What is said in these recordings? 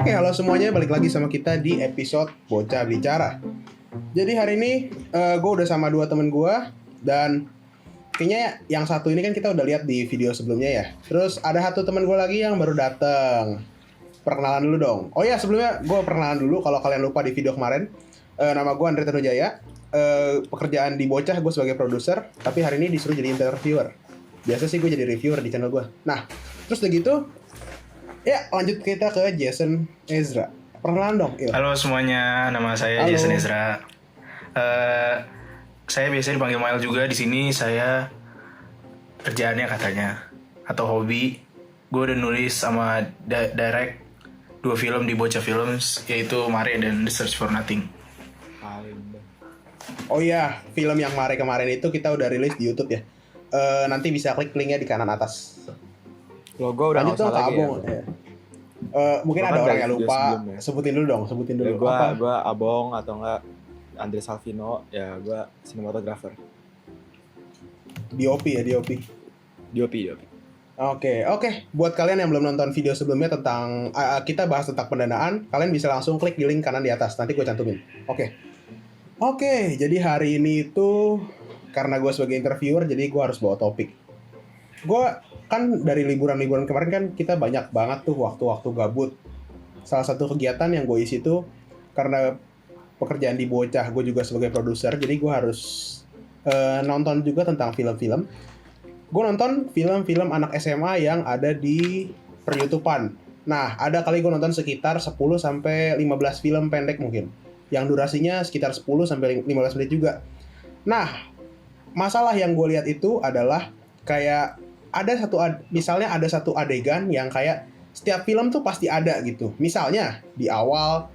Oke, halo semuanya, balik lagi sama kita di episode Bocah Bicara. Jadi hari ini gue udah sama dua temen gue. Dan kayaknya yang satu ini kan kita udah lihat di video sebelumnya ya. Terus ada satu temen gue lagi yang baru dateng. Perkenalan dulu dong. Oh ya, sebelumnya gue perkenalan dulu. Kalau kalian lupa di video kemarin, nama gue Andre Tanujaya. Pekerjaan di Bocah gue sebagai produser. Tapi hari ini disuruh jadi interviewer. Biasa sih gue jadi reviewer di channel gue. Nah, terus udah gitu, ya lanjut kita ke Jason Ezra. Perkenalan dong, Il. Halo semuanya, nama saya Halo. Jason Ezra. Saya biasa dipanggil Mail juga. Di sini saya kerjaannya katanya atau hobi, gue udah nulis sama direct 2 film di Bocah Films, yaitu Mare dan The Search for Nothing. Oh iya, film yang Mare kemarin itu kita udah rilis di YouTube ya. Nanti bisa klik linknya di kanan atas. Logo udah Lanjut nggak dong usah ke lagi Abong. ya. Ya. Mungkin Gua ada kan orang dari yang video lupa. sebelumnya. Sebutin dulu dong, sebutin Ya, dulu. gua Abong atau enggak Andre Salvino, ya gua sinematografer. DOP ya, DOP. DOP. Oke. Buat kalian yang belum nonton video sebelumnya tentang kita bahas tentang pendanaan, kalian bisa langsung klik di link kanan di atas. Nanti gue cantumin. Oke. Jadi hari ini itu karena gue sebagai interviewer, jadi gue harus bawa topik. Gue kan dari liburan kemarin kan kita banyak banget tuh waktu-waktu gabut. Salah satu kegiatan yang gue isi tuh karena pekerjaan di Bocah, gue juga sebagai produser, jadi gue harus nonton juga tentang film-film. Gue nonton film-film anak SMA yang ada di per-YouTubean. Nah, ada kali gue nonton sekitar 10-15 film pendek mungkin. Yang durasinya sekitar 10-15 menit juga. Nah, masalah yang gue lihat itu adalah kayak misalnya ada satu adegan yang kayak setiap film tuh pasti ada gitu. Misalnya di awal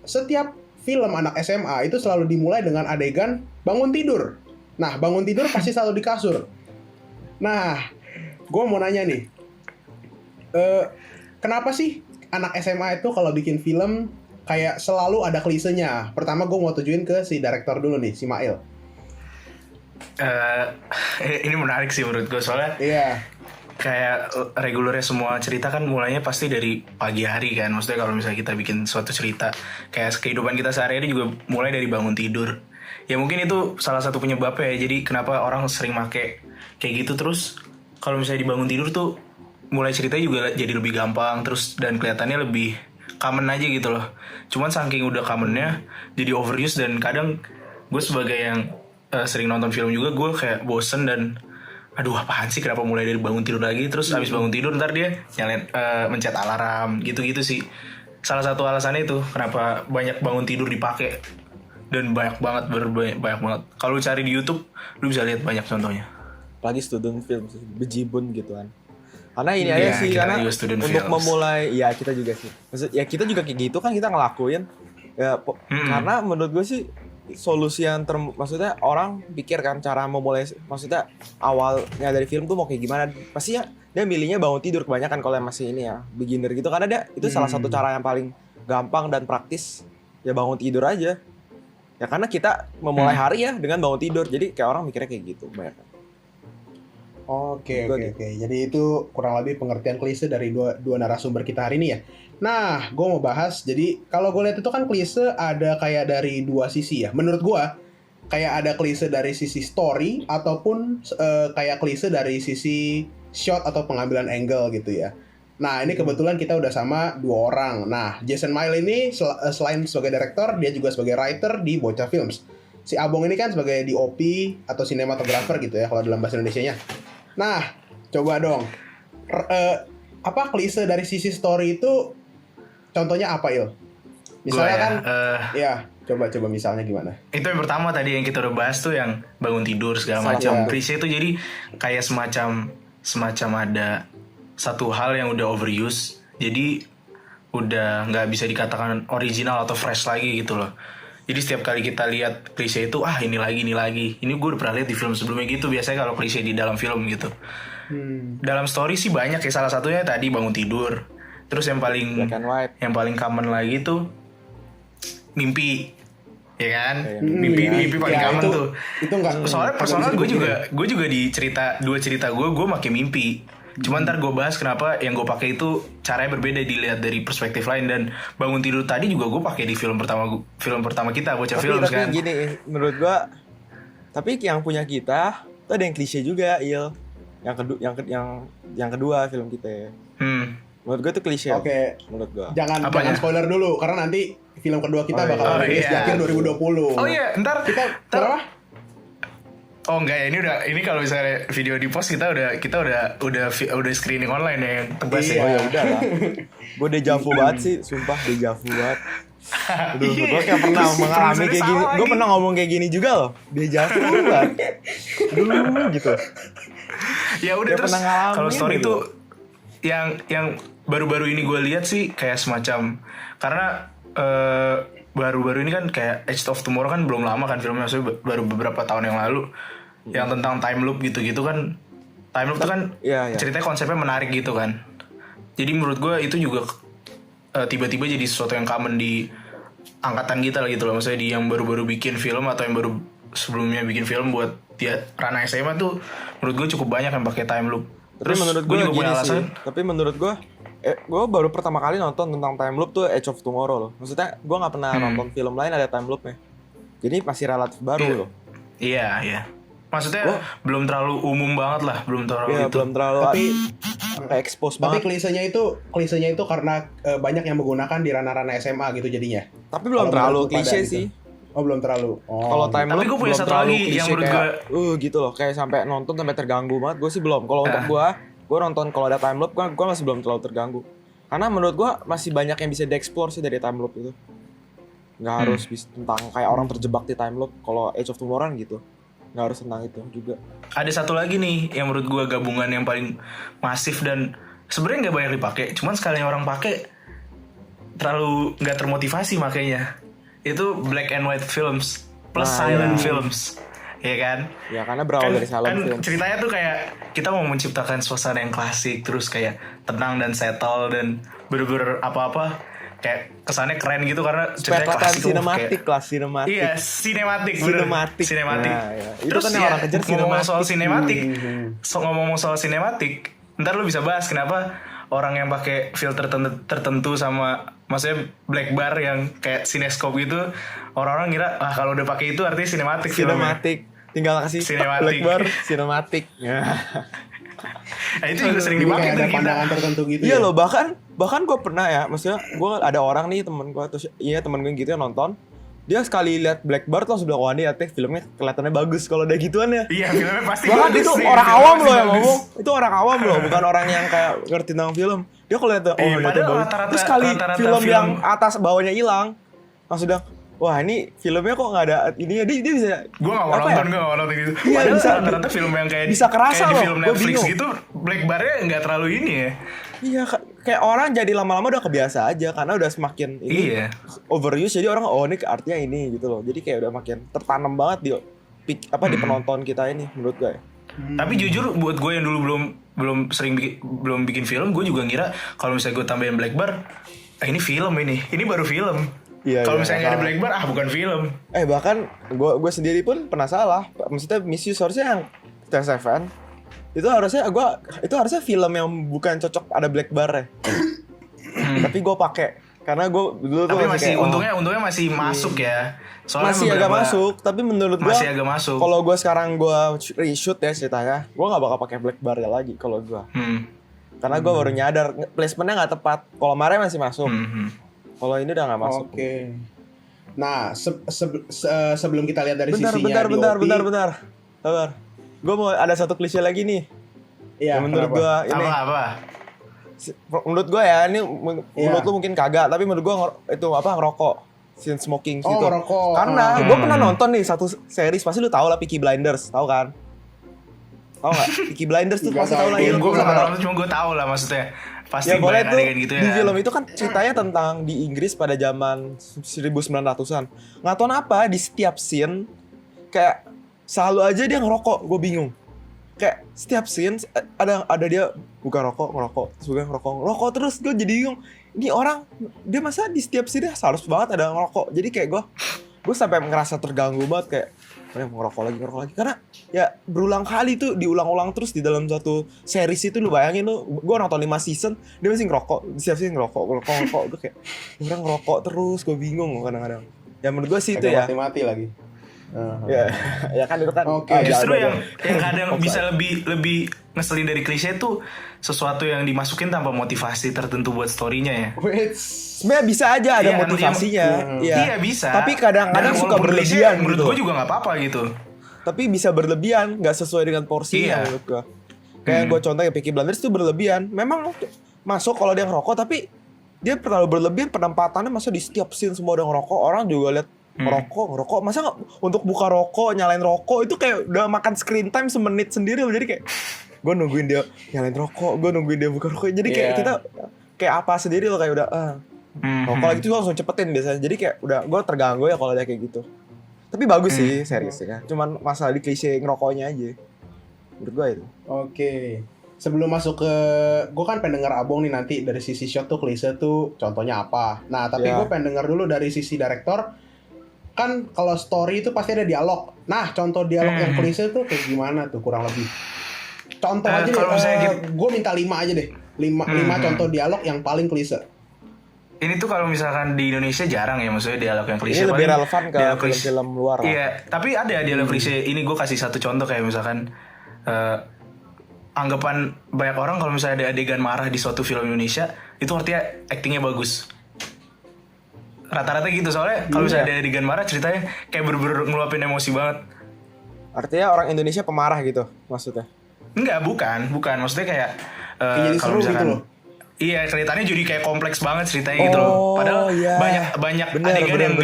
setiap film anak SMA itu selalu dimulai dengan adegan bangun tidur. Nah, bangun tidur pasti selalu di kasur. Nah, gue mau nanya nih, kenapa sih anak SMA itu kalau bikin film kayak selalu ada klisenya? Pertama gue mau tujuin ke si direktur dulu nih, si Mail. Ini menarik sih menurut gue, soalnya kayak regulernya semua cerita kan mulainya pasti dari pagi hari kan. Maksudnya kalau misalnya kita bikin suatu cerita, kayak kehidupan kita sehari-hari juga mulai dari bangun tidur. Ya mungkin itu salah satu penyebabnya ya. Jadi kenapa orang sering make kayak gitu. Terus kalau misalnya dibangun tidur tuh mulai ceritanya juga jadi lebih gampang. Terus dan kelihatannya lebih common aja gitu loh. Cuman saking udah commonnya jadi overuse. Dan kadang gue sebagai yang sering nonton film juga, gue kayak bosen dan aduh apaan sih, kenapa mulai dari bangun tidur lagi. Terus abis bangun tidur ntar dia nyalain mencet alarm gitu-gitu sih. Salah satu alasannya itu kenapa banyak bangun tidur dipakai. Dan banyak banget. Kalau lu cari di YouTube, lu bisa lihat banyak contohnya. Apalagi student film sih, bejibun gitu kan. Karena ini Iya, aja sih, kita karena juga student untuk films. memulai, ya kita juga sih. Maksud, ya kita juga kayak gitu kan, kita ngelakuin. Ya, karena menurut gue sih solusi yang maksudnya orang pikir kan cara memulai, maksudnya awalnya dari film tuh mau kayak gimana, pasti ya dia milihnya bangun tidur kebanyakan kalau yang masih ini ya beginner gitu, karena dia itu salah satu cara yang paling gampang dan praktis, ya bangun tidur aja ya, karena kita memulai hari ya dengan bangun tidur, jadi kayak orang mikirnya kayak gitu banyak. Oke. Jadi itu kurang lebih pengertian klise dari dua narasumber kita hari ini ya. Nah, gue mau bahas. Jadi kalau gue lihat itu kan klise ada kayak dari dua sisi ya. Menurut gue kayak ada klise dari sisi story ataupun kayak klise dari sisi shot atau pengambilan angle gitu ya. Nah, ini kebetulan kita udah sama dua orang. Nah, Jason Mail ini selain sebagai direktur, dia juga sebagai writer di Bocah Films. Si Abong ini kan sebagai DOP atau sinematografer gitu ya kalau dalam bahasa Indonesianya. Nah, coba dong. Klise dari sisi story itu contohnya apa, Il? Misalnya kan coba misalnya gimana? Itu yang pertama tadi yang kita udah bahas tuh, yang bangun tidur segala macam. Klise itu jadi kayak semacam ada satu hal yang udah overuse, jadi udah nggak bisa dikatakan original atau fresh lagi gitu loh. Jadi setiap kali kita lihat klise itu, ini lagi. Ini gue udah pernah lihat di film sebelumnya gitu. Biasanya kalau klise di dalam film gitu. Dalam story sih banyak ya. Salah satunya tadi bangun tidur. Terus yang paling common lagi tuh mimpi, ya kan? Mimpi paling common tuh. Itu enggak. Soalnya personal gue juga di dua cerita gue makin mimpi. Cuman ntar gue bahas kenapa yang gue pakai itu caranya berbeda dilihat dari perspektif lain. Dan bangun tidur tadi juga gue pakai di film pertama kita Bocah Films kan. Tapi gini, menurut gue, tapi yang punya kita itu ada yang klise juga, Il. Yang kedua film kita. Menurut gue itu klise. Oke. Menurut gue. Jangan spoiler dulu karena nanti film kedua kita bakal rilis di akhir 2020. Oh iya, ntar apa? Oh enggak ya, ini kalau misalnya video di post kita udah screening online ya yang tebas ya. Oh ya udah lah. Gue dejavu banget sih, sumpah dejavu banget. Aduh, gue kayak pernah mengalami kayak gini. Gue pernah ngomong kayak gini juga loh. Dejavu banget. Aduh gitu. Ya udah, terus kalau story itu yang baru-baru ini gue lihat sih kayak semacam, karena baru-baru ini kan kayak Edge of Tomorrow kan belum lama kan filmnya, maksudnya baru beberapa tahun yang lalu. Yang tentang time loop gitu-gitu kan. Time loop itu kan ceritanya konsepnya menarik gitu kan. Jadi menurut gue itu juga tiba-tiba jadi sesuatu yang common di angkatan kita lah gitu loh. Maksudnya di yang baru-baru bikin film atau yang baru sebelumnya bikin film buat dia ranah SMA tuh menurut gue cukup banyak yang pakai time loop. Terus menurut gue juga punya alasan. Tapi menurut gue baru pertama kali nonton tentang time loop tuh Edge of Tomorrow loh. Maksudnya gue nggak pernah nonton film lain ada time loopnya. Jadi masih relatif baru loh. Iya. Maksudnya belum terlalu umum banget lah, belum terlalu belum terlalu. Tapi kayak expose banget. Tapi klisenya itu karena banyak yang menggunakan di ranah-ranah SMA gitu jadinya. Tapi belum terlalu klise sih. Oh belum terlalu. Kalau time loop. Tapi gue punya satu lagi yang menurut gue gitu loh, kayak sampai nonton sampai terganggu banget. Gue sih belum. Kalau untuk gue nonton kalau ada time loop, gue masih belum terlalu terganggu. Karena menurut gue masih banyak yang bisa dieksplor sih dari time loop itu. Nggak harus tentang kayak orang terjebak di time loop. Kalau Age of Tomorrow gitu, nggak harus tentang itu juga. Ada satu lagi nih yang menurut gue gabungan yang paling masif dan sebenarnya nggak banyak dipakai. Cuman sekalinya orang pakai terlalu nggak termotivasi makanya. Itu black and white films plus silent films. Ya kan? Ya karena berawal dari silent films. Ceritanya tuh kayak kita mau menciptakan suasana yang klasik, terus kayak tenang dan settle dan bener-bener apa-apa kayak kesannya keren gitu karena ceritanya klasik tuh sinematik kayak, lah, sinematik. Iya, sinematik. Nah, ya. Terus itu kan yang orang kejar ngomong sinematik. soal sinematik. Ngomong soal sinematik, ntar lu bisa bahas kenapa orang yang pakai filter tertentu sama maksudnya black bar yang kayak cinescope gitu, orang-orang ngira kalau udah pakai itu artinya sinematik. Tinggal kasih black bar sinematik. Nah, itu juga sering dipakai tuh kita. Pandangan tertentu gitu. Iya loh, bahkan gue pernah ya, maksudnya gue ada orang nih temen gue gitu yang nonton, dia sekali lihat black bar tuh langsung bilang, wah ini filmnya kelihatannya bagus kalau udah gituan ya. Iya, filmnya pasti bahkan bagus. Itu orang awam loh yang ngomong. Itu orang awam loh, bukan orang yang kayak ngerti tentang film. Dia kalau lihat rata-rata terus sekali film yang atas bawahnya hilang, langsung bilang, wah ini filmnya kok nggak ada ini ya, dia bisa. Gue nggak mau nonton gitu. Iya, padahal bisa, rata-rata film yang kayak bisa kerasa kayak loh, di film Netflix bingung. gitu black barnya nggak terlalu ini ya. Iya, kayak orang jadi lama-lama udah kebiasa aja karena udah semakin ini overuse, jadi orang ini artinya ini gitu loh. Jadi kayak udah makin tertanam banget di penonton kita ini menurut gue. Tapi jujur buat gue yang dulu belum bikin film, gue juga ngira kalau misalnya gue tambahin black bar, ini film ini baru film. Iya, kalau misalnya nggak ada black bar, bukan film. Bahkan gue sendiri pun pernah salah. Maksudnya Misuse harusnya yang T7 itu harusnya film yang bukan cocok ada black bar ya. Tapi gue pakai karena gue dulu tuh masih kayak, untungnya masih masuk ya. Soalnya masih agak masuk, tapi menurut gue masih agak masuk. Kalau gue sekarang gue reshoot ya ceritanya, gue nggak bakal pakai black bar lagi kalau gue. Karena gue baru nyadar placementnya nggak tepat. Kalau Mare masih masuk. Kalau ini udah nggak masuk. Oke. Nah, sebelum kita lihat dari sisinya bentar. Sabar. Gue mau ada satu klise lagi nih. Iya. Menurut gue ini. Apa? Menurut gue ya ini menurut lu mungkin kagak, tapi menurut gue itu ngerokok, sin smoking gitu. Ngerokok. Karena gue pernah nonton nih satu series, pasti lu tahu lah, Peaky Blinders, tahu kan? Tahu nggak? Peaky Blinders tuh pasti tahu lah. Gue nggak pernah nonton, cuma gue tahu lah maksudnya. Pasti ya boleh tuh gitu ya. Di film itu kan ceritanya tentang di Inggris pada zaman 1900-an. Nggak tahu kenapa di setiap scene kayak selalu aja dia ngerokok, gue bingung. Kayak setiap scene ada dia buka ngerokok terus gue jadi bingung. Ini orang dia masa di setiap scene harus banget ada ngerokok. Jadi kayak gue sampai ngerasa terganggu banget kayak Orang ngerokok lagi karena ya berulang kali tuh diulang-ulang terus di dalam satu series itu. Lu bayangin lu, gue nonton 5 season dia masih ngerokok, siap sih ngerokok. Gue kayak orang ngerokok terus, gue bingung kadang-kadang. Ya menurut gue sih itu ya mati lagi. Ya kan itu kan. Justru yang kadang bisa lebih ngeselin dari klise itu sesuatu yang dimasukin tanpa motivasi tertentu buat story-nya ya. Sebenarnya bisa aja ada motivasinya. Iya bisa. Tapi kadang-kadang suka berlebihan. Menurut gue juga nggak apa-apa gitu. Tapi bisa berlebihan, nggak sesuai dengan porsinya menurut gue. Kayak gue contoh ya Peaky Blinders itu berlebihan. Memang masuk kalau dia ngerokok, tapi dia terlalu berlebihan penempatannya. Masa di setiap scene semua udah ngerokok, orang juga lihat ngerokok. Masa nggak untuk buka rokok, nyalain rokok itu kayak udah makan screen time semenit sendiri. Jadi kayak gue nungguin dia nyalain rokok, gue nungguin dia buka rokok. Jadi kayak kita kayak apa sendiri loh, kayak udah rokok lagi tuh langsung cepetin biasanya. Jadi kayak udah gue terganggu ya kalau dia kayak gitu. Tapi bagus sih seriesnya. Cuman masalah di klise ngerokoknya aja. Menurut gue itu. Oke. Sebelum masuk ke, gue kan pengen denger Abong nih nanti dari sisi shot tuh klise tuh contohnya apa. Nah tapi gue pengen denger dulu dari sisi director. Kan kalau story itu pasti ada dialog. Nah contoh dialog yang klise tuh kayak gimana tuh kurang lebih? Contoh aja deh, gue minta 5 aja deh. 5 contoh dialog yang paling klise. Ini tuh kalau misalkan di Indonesia jarang ya, maksudnya dialog yang klise. Ini lebih relevan ke film-film luar lah. Iya, tapi ada dialog klise. Ini gue kasih satu contoh kayak misalkan anggapan banyak orang kalau misalnya ada adegan marah di suatu film Indonesia, itu artinya actingnya bagus. Rata-rata gitu, soalnya kalau misalnya ada adegan marah ceritanya kayak bener-bener ngeluapin emosi banget. Artinya orang Indonesia pemarah gitu maksudnya? Enggak, bukan. Maksudnya kayak kalau misalkan gitu loh. Iya, kelihatannya jadi kayak kompleks banget ceritanya gitu loh. Padahal banyak adegan yang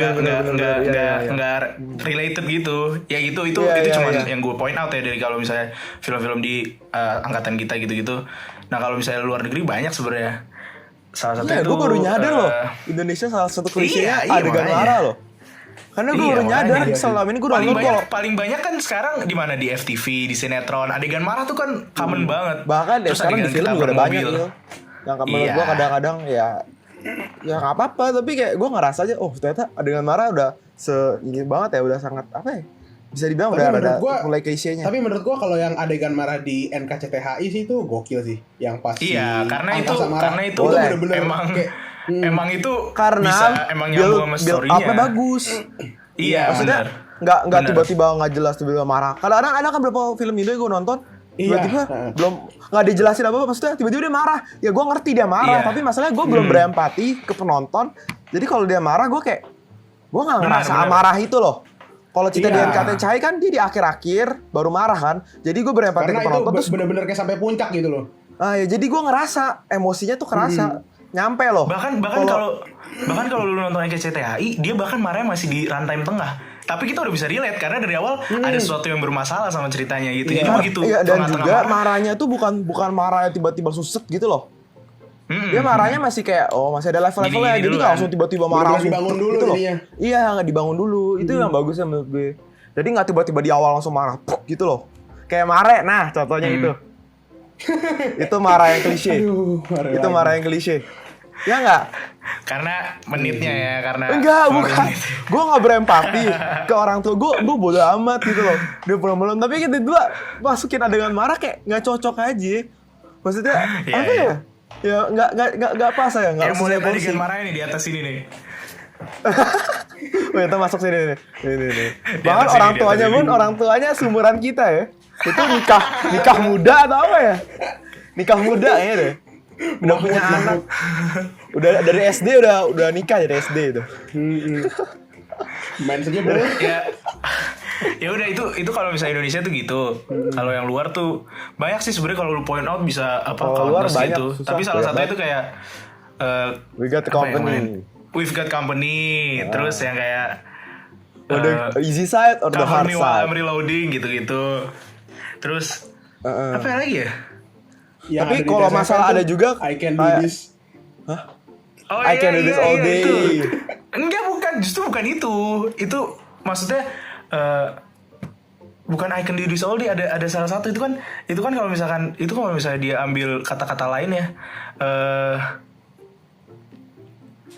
enggak related gitu. Ya gitu itu cuma yang gue point out ya dari kalau misalnya film-film di angkatan kita gitu-gitu. Nah, kalau misalnya luar negeri banyak sebenarnya. Salah satu itu gue baru nyadar loh. Indonesia salah satu klise-nya adegan marah loh. Karena gue baru nyadar selama ini gue nonton kok. Paling banyak kan sekarang di mana, di FTV, di sinetron, adegan marah tuh kan common banget. Bahkan deh sekarang di film juga ada banyak gitu. Yang menurut gue kadang-kadang ya nggak apa-apa, tapi kayak gue ngerasa aja ternyata adegan marah udah ini banget ya, udah sangat apa ya, bisa dibilang udah ada mulai klise-nya. Tapi menurut gue kalau yang adegan marah di NKCTHI sih itu gokil sih, yang pas karena itu bener-bener emang itu karena bisa emang nyambung sama story-nya. Build up-nya bagus. Iya, maksudnya nggak tiba-tiba nggak jelas tiba-tiba marah. Kadang-kadang ada kan beberapa film Indo yang gue nonton tiba-tiba belum nggak dijelasin apa-apa, maksudnya tiba-tiba dia marah. Ya gue ngerti dia marah, tapi masalahnya gue belum berempati ke penonton. Jadi kalau dia marah gue kayak gue nggak ngerasa amarah itu loh. Kalau Cinta di NKCTHI kan dia di akhir-akhir baru marah kan. Jadi gue berempati ke penonton terus bener-bener kayak sampai puncak gitu loh. Ya jadi gue ngerasa emosinya tuh kerasa. Nyampe loh. Bahkan kalau lu nonton NKCTHI, dia bahkan marahnya masih di runtime tengah. Tapi kita udah bisa relate karena dari awal ada sesuatu yang bermasalah sama ceritanya gitu. Jadi begitu. Iya, dan juga marahnya tuh bukan marah yang tiba-tiba suset gitu loh. Dia marahnya masih kayak masih ada level-levelnya. Jadi nggak langsung tiba-tiba marah langsung dibangun dulu gitu loh. Iya, nggak dibangun dulu. Itu yang bagusnya menurut gue. Jadi nggak tiba-tiba di awal langsung marah gitu loh. Kayak Mare, nah contohnya itu. Itu marah yang klise. Itu marah yang klise. Ya nggak? Karena menitnya ya, karena enggak, bukan. Gue nggak berempati ke orang tua. Gue bodo amat gitu loh. Dia belum. Tapi kita dua masukin adegan marah kayak nggak cocok aja. Maksudnya apa ya? Ya nggak pas ya. Nggak mulai adegan marah ini di atas sini nih. Kita masuk sini nih. Bahkan orang tuanya seumuran kita ya. Itu nikah muda atau apa ya? Nikah muda ya deh. Udah punya anak. Udah dari SD udah nikah dari SD itu. Main saja boleh. Ya udah itu kalau misalnya Indonesia tuh gitu. Kalau yang luar tuh banyak sih sebenarnya, kalau lu point out bisa luar banyak gitu. Tapi salah satunya itu kayak We Got Company. We've Got Company. Terus yang kayak Easy Side or the Hard Side. I'm Reloading gitu-gitu. Terus apa lagi ya? Tapi kalau masalah ada juga I Can Do This. Hah? I Can Do This All Day. Enggak, justru bukan itu. Itu maksudnya bukan I Can Do This All Day. Ada salah satu itu kan kalau misalkan dia ambil kata-kata lain ya.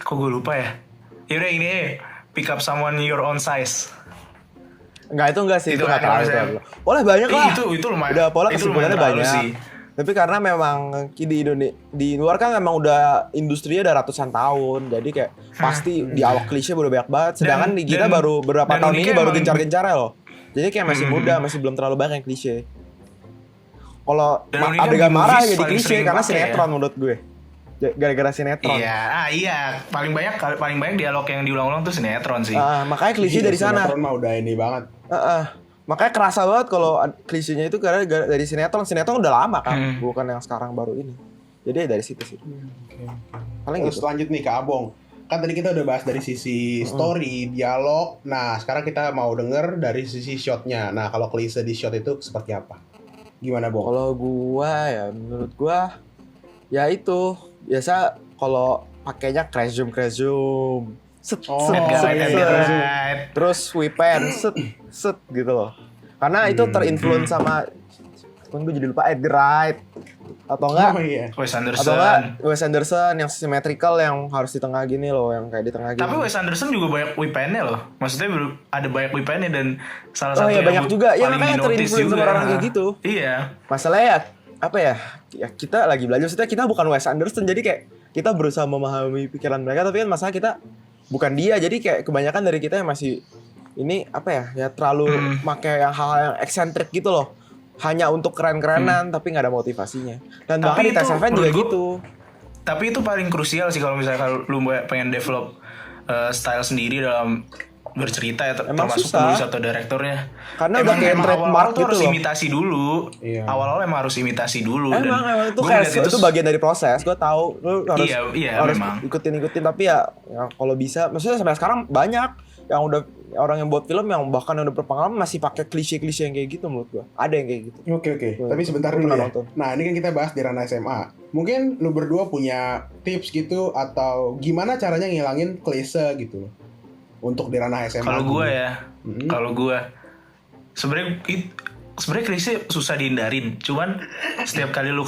Aku gue lupa ya. Yaudah ini, pick up someone your own size. Enggak sih, itu Itu enggak kan kalau terlalu. misalnya- Boleh banyak lah. Itu lumayan. Udah pola Itu lumayan kesimpulannya terlalu banyak. sih. Tapi karena memang di Indonesia, di luar kan memang udah industrinya udah ratusan tahun, jadi kayak pasti di awak klise udah banyak banget. Sedangkan di kita baru beberapa tahun ini baru gencar-gencarnya loh. Jadi kayak masih muda, masih belum terlalu banyak yang klise. Kalau Dan uniknya adegan di marah movies jadi paling klise sering karena pakai ya. sinetron menurut gue. Gara-gara sinetron. Iya, paling banyak dialog yang diulang-ulang tuh sinetron sih. Makanya klise dari sana. Sinetron mah udah ini banget. Makanya kerasa banget kalau klisenya itu karena dari sinetron. Sinetron udah lama kan, bukan yang sekarang baru ini. Jadi dari situ sih. Paling Terus gitu. lanjut nih ke Abong. Kan tadi kita udah bahas dari sisi story, dialog. Nah, sekarang kita mau denger dari sisi shotnya. Nah, kalau klise di shot itu seperti apa? Gimana, Bong? Kalau gua ya menurut gua ya itu biasa kalau pakainya crash zoom set terus weapon set gitu loh, karena itu terinfluence sama kan gue jadi lupa Edgar Wright atau enggak Wes atau enggak Anderson. Wes Anderson yang symmetrical yang harus di tengah gini loh, yang kayak di tengah gini. Tapi Wes Anderson juga banyak weaponnya loh. Maksudnya ada banyak weaponnya dan salah Oh satu iya, yang banyak juga. Ya paling makanya di-notice terinfluence sama juga. orang kayak gitu. Iya. Masalahnya ya apa ya? Ya kita lagi belajar, maksudnya kita bukan Wes Anderson, jadi kayak kita berusaha memahami pikiran mereka, tapi kan masalah kita bukan dia, jadi kayak kebanyakan dari kita yang masih ini apa ya? Ya terlalu pakai yang hal-hal yang eksentrik gitu loh. Hanya untuk keren-kerenan tapi nggak ada motivasinya. Dan bahkan di Tapi Test itu Event juga menurut gua- gitu. Tapi itu paling krusial sih kalau misalnya kalau lu pengen develop style sendiri dalam bercerita ya, Emang termasuk susah. penulis atau direkturnya. Karena udah kayak trademark awal-awal tuh gitu harus loh. imitasi dulu. Iya. Awal-awal emang harus imitasi dulu. Emang itu gua kayak ngeliat itu bagian dari proses. Gue tahu lu harus Iya, harus memang. ikutin tapi ya kalau bisa, maksudnya sampai sekarang banyak yang udah orang yang buat film yang bahkan yang udah berpengalaman masih pakai klise-klise yang kayak gitu menurut gua. Ada yang kayak gitu. Oke. Tapi sebentar Gua dulu pernah ya. nonton. Nah, ini kan kita bahas di ranah SMA. Mungkin lu berdua punya tips gitu atau gimana caranya ngilangin klise gitu loh. Untuk di ranah SMA. Kalau gue ya, kalau gue sebenarnya klise susah dihindarin. Cuman setiap kali lu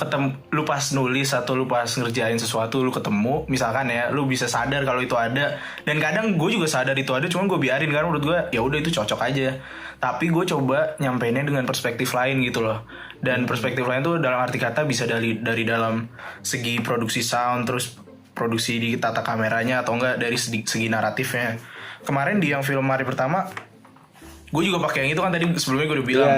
pas nulis atau lu pas ngerjain sesuatu lu ketemu, misalkan ya, lu bisa sadar kalau itu ada. Dan kadang gue juga sadar itu ada, cuman gue biarin karena menurut gue ya udah itu cocok aja. Tapi gue coba nyampeinnya dengan perspektif lain gitu loh. Dan perspektif lain tuh dalam arti kata bisa dari dalam segi produksi sound, terus produksi di tata kameranya, atau enggak dari segi naratifnya. Kemarin di yang film hari pertama gue juga pakai yang itu kan, tadi sebelumnya gue udah bilang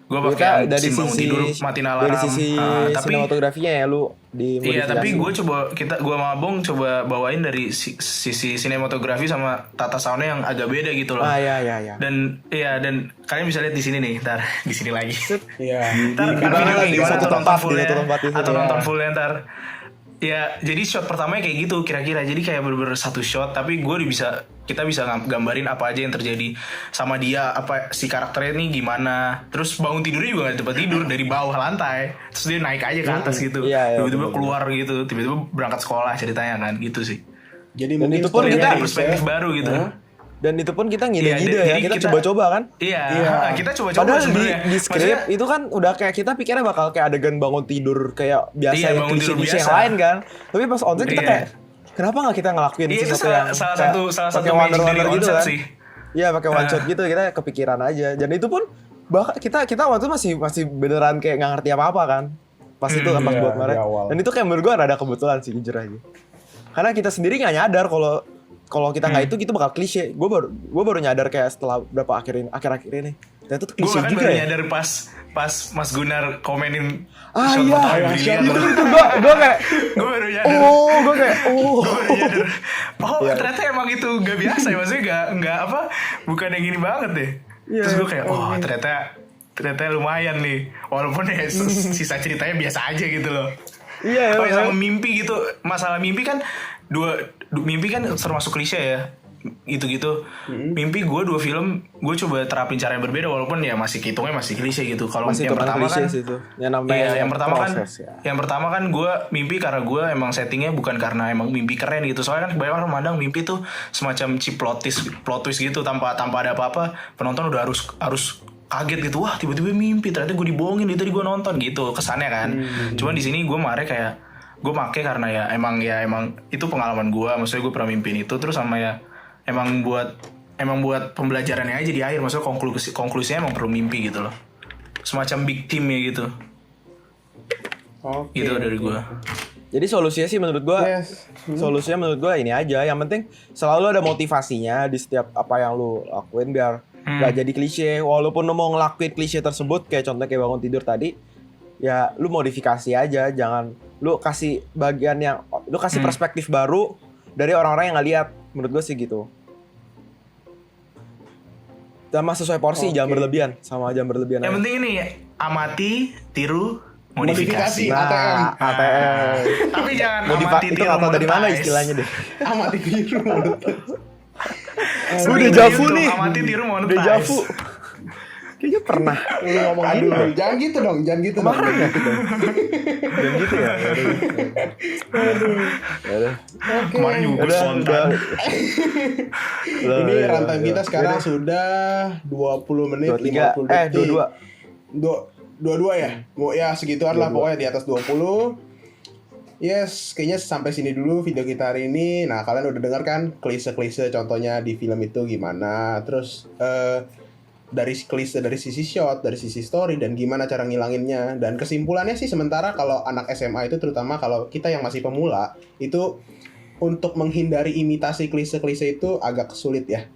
gue pakai yang dari scene bangun sisi tidur matiin alarm. dari sisi Tapi sinematografinya ya lu di iya, tapi gue sama Abong coba bawain dari sisi sinematografi sama tata soundnya yang agak beda gitu loh. Iya. Dan kalian bisa lihat di sini nih, ntar di sini lagi. Iya. Ntar di mana lagi? gimana Satu nonton tempat, fullnya, di satu tempat itu. atau Iya. nonton fullnya ntar. Ya, jadi shot pertamanya kayak gitu kira-kira. Jadi kayak bener-bener satu shot, tapi kita bisa gambarin apa aja yang terjadi sama dia, apa si karakternya nih gimana. Terus bangun tidurnya juga gak di tempat tidur, dari bawah lantai. Terus dia naik aja ke atas gitu. Iya, Tiba-tiba bener-bener. keluar gitu, tiba-tiba berangkat sekolah ceritanya kan, gitu sih. Jadi Dan mungkin itu pun story-nya kita bisa- perspektif baru gitu. Dan itu pun kita Iya, ngide-ngide ya, jadi kita kita- coba-coba kan. Iya, Iya. kita coba-coba Padahal sebenarnya. di skrip Maksudnya, itu kan udah kayak kita pikirnya bakal kayak adegan bangun tidur kayak biasa Iya, yang bangun tidur klise-klise yang biasa. lain kan. Tapi pas onstage kita Iya. kayak kenapa nggak kita ngelakuin Iya, itu sesuatu yang salah kayak satu pakai magic dari wonder gitu konsep kan. sih. Iya, pakai one shot gitu kita kepikiran aja. Dan itu pun bahkan kita waktu itu masih beneran kayak nggak ngerti apa-apa kan. Pas itu kan pas Iya, buat di mereka. awal. Dan itu kayak menurut gue ada kebetulan sih jujur aja. Karena kita sendiri nggak nyadar kalau kita nggak itu bakal klise. Gue baru nyadar kayak setelah berapa akhir-akhir ini. Dan itu tuh Gue klise bahkan juga baru ya. nyadar pas Mas Gunar komenin Ah shot iya, pertama Brilian. itu gue kayak Gue baru nyadar. gue kayak Gue baru nyadar. Oh, Iya. ternyata emang itu gak biasa ya, maksudnya gak apa, bukan yang gini banget deh. Iya. Terus gue kayak, oh ternyata lumayan nih, walaupun ya sisa ceritanya biasa aja gitu loh. iya. Oh ya, sama mimpi gitu, masalah mimpi kan mimpi kan termasuk klise ya, gitu-gitu. Mimpi gue 2 film gue coba terapin cara yang berbeda, walaupun ya masih hitungnya masih klise gitu. Kalau Masih yang tetap pertama klise kan sih itu. Yang namanya yang pertama proses, kan ya. yang pertama kan gue mimpi karena gue emang settingnya bukan karena emang mimpi keren gitu. Soalnya kan kebanyakan orang memandang mimpi tuh semacam cheap plot twist gitu, tanpa ada apa-apa penonton udah harus kaget gitu, wah tiba-tiba mimpi, ternyata gue dibohongin, itu tadi gue nonton gitu kesannya kan. Cuman di sini gue marah kayak gue make karena ya emang itu pengalaman gue, maksudnya gue pernah mimpin itu, terus sama ya emang buat emang buat pembelajarannya aja di akhir, maksudnya konklusinya emang perlu mimpi gitu loh, semacam big team ya gitu. Gitu dari gue. Jadi solusinya sih menurut gue, solusinya menurut gue ini aja. Yang penting selalu ada motivasinya di setiap apa yang lu lakuin biar gak jadi klise. Walaupun lu mau ngelakuin klise tersebut, kayak contohnya kayak bangun tidur tadi, ya lu modifikasi aja. Jangan lu kasih bagian yang, lu kasih perspektif baru dari orang-orang yang gak lihat. Menurut gue sih gitu. Sama sesuai porsi, jangan berlebihan. Sama jangan berlebihan. Yang penting ini amati, tiru, modifikasi. Nah, ATM. Tapi jangan amati, itu tiru, kata dari mana monetize. istilahnya deh? Amati tiru. Udah Javu nih. Amati, tiru, monetize. Udah Javu. Kayaknya pernah lu ngomong gitu. Aduh, jangan gitu dong. Jangan gitu dong. Jangan gitu ya. Aduh. Kemarin juga gue spontan. Ini runtime kita sekarang sudah 20 menit 23, 50 detik. 22 ya? Ya segituan lah pokoknya di atas 20. Yes, kayaknya sampai sini dulu video kita hari ini. Nah, kalian udah dengar kan klise-klise contohnya di film itu gimana. Terus dari klise dari sisi shot, dari sisi story, dan gimana cara ngilanginnya. Dan kesimpulannya sih sementara kalau anak SMA itu, terutama kalau kita yang masih pemula, itu untuk menghindari imitasi klise-klise itu agak sulit ya.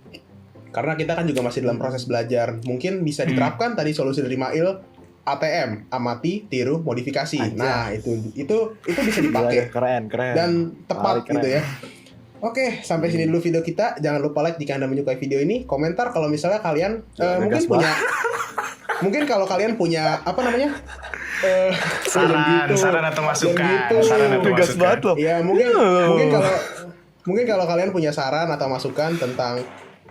Karena kita kan juga masih dalam proses belajar. Mungkin bisa diterapkan tadi solusi dari Mail, ATM, amati, tiru, modifikasi. Aja. Nah, itu bisa dipakai. Keren. Dan tepat keren. gitu ya. Oke, sampai sini dulu video kita. Jangan lupa like jika Anda menyukai video ini. Komentar kalau misalnya kalian mungkin kalau kalian punya apa namanya? Saran atau masukan. Tugas banget loh. Ya, mungkin kalau kalian punya saran atau masukan tentang,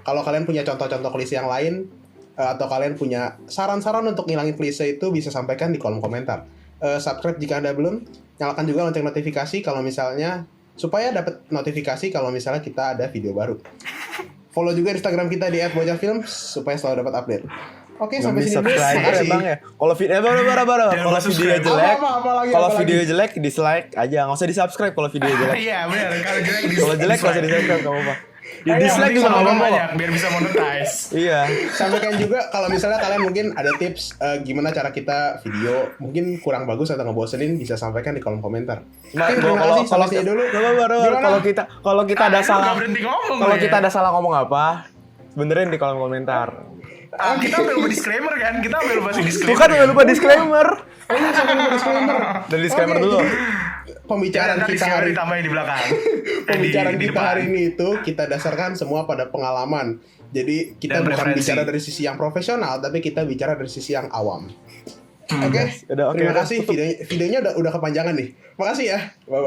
kalau kalian punya contoh-contoh klise yang lain, atau kalian punya saran-saran untuk ngilangin klise itu, bisa sampaikan di kolom komentar. Subscribe jika Anda belum, nyalakan juga lonceng notifikasi kalau misalnya, supaya dapat notifikasi kalau misalnya kita ada video baru. Follow juga Instagram kita di @bocahfilm supaya selalu dapat update. Oke, sampai sini dulu. Makasih. Ya. Kalau video jelek dislike aja, nggak usah di-subscribe kalau video jelek. Iya, benar. Kalau jelek nggak usah di-subscribe, nggak apa-apa. Di dislike juga nggak apa-apa banyak biar bisa monetize. Iya. Sampaikan juga kalau misalnya kalian mungkin ada tips gimana cara kita video mungkin kurang bagus atau ngebosenin, bisa sampaikan di kolom komentar. Terima kasih, sampai sini dulu. Kalau kita ada salah, kalau kita ada salah ngomong apa, benerin di kolom komentar. Kita sampai lupa disclaimer kan? Kita sampai lupa disclaimer. Bukan lupa disclaimer. Sampai lupa disclaimer. Dan disclaimer dulu. Pembicaraan kita hari ditambahin di belakang. Pembicaraan di kita depan. hari ini itu kita dasarkan semua pada pengalaman. Jadi kita Dan bukan preferensi. bicara dari sisi yang profesional, tapi kita bicara dari sisi yang awam. Oke. Udah, Terima kasih. Videonya udah kepanjangan nih. Makasih ya. Bye-bye.